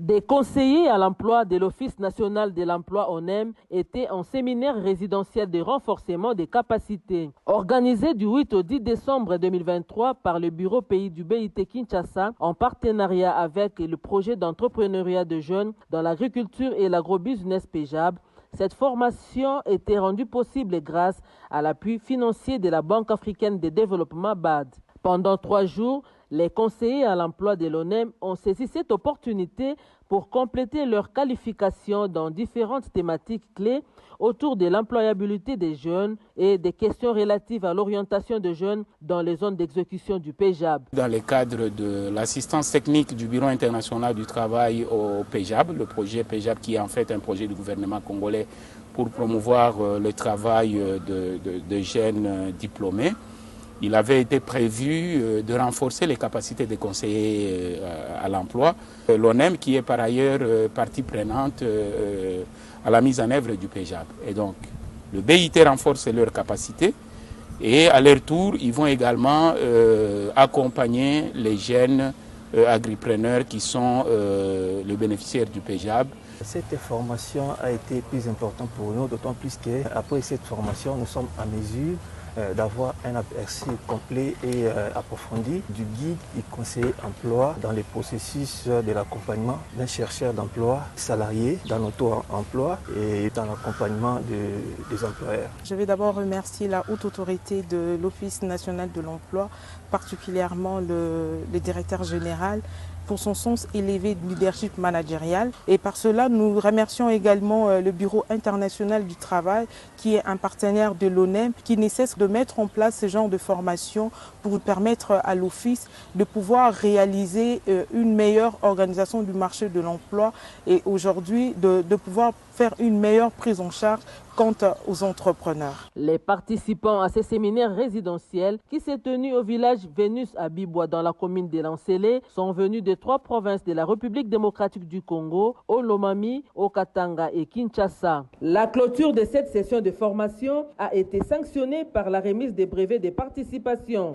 Des conseillers à l'emploi de l'Office national de l'emploi ONEM étaient en séminaire résidentiel de renforcement des capacités. Organisé du 8 au 10 décembre 2023 par le Bureau pays du BIT Kinshasa en partenariat avec le projet d'entrepreneuriat de jeunes dans l'agriculture et l'agrobusiness PEJAB, cette formation était rendue possible grâce à l'appui financier de la Banque africaine de développement BAD. Pendant 3 jours, les conseillers à l'emploi de l'ONEM ont saisi cette opportunité pour compléter leurs qualifications dans différentes thématiques clés autour de l'employabilité des jeunes et des questions relatives à l'orientation des jeunes dans les zones d'exécution du PEJAB. Dans le cadre de l'assistance technique du Bureau international du travail au PEJAB, le projet PEJAB qui est en fait un projet du gouvernement congolais pour promouvoir le travail de jeunes diplômés, il avait été prévu de renforcer les capacités des conseillers à l'emploi. L'ONEM qui est par ailleurs partie prenante à la mise en œuvre du PEJAB. Et donc, le BIT renforce leurs capacités et à leur tour, ils vont également accompagner les jeunes agripreneurs qui sont les bénéficiaires du PEJAB. Cette formation a été plus importante pour nous, d'autant plus qu'après cette formation, nous sommes à mesure d'avoir un aperçu complet et approfondi du guide du conseiller emploi dans les processus de l'accompagnement d'un chercheur d'emploi salarié dans l'auto-emploi et dans l'accompagnement des employeurs. Je vais d'abord remercier la haute autorité de l'Office national de l'emploi, particulièrement le directeur général, pour son sens élevé de leadership managérial. Et par cela, nous remercions également le Bureau international du travail, qui est un partenaire de l'ONEM, qui ne cesse de mettre en place ce genre de formation pour permettre à l'Office de pouvoir réaliser une meilleure organisation du marché de l'emploi et aujourd'hui de pouvoir faire une meilleure prise en charge quant aux entrepreneurs. Les participants à ce séminaire résidentiel qui s'est tenu au village Vénus à Bibois dans la commune de Lancélé sont venus de 3 provinces de la République démocratique du Congo, au Lomami, au Katanga et Kinshasa. La clôture de cette session de formation a été sanctionnée par la remise des brevets de participation.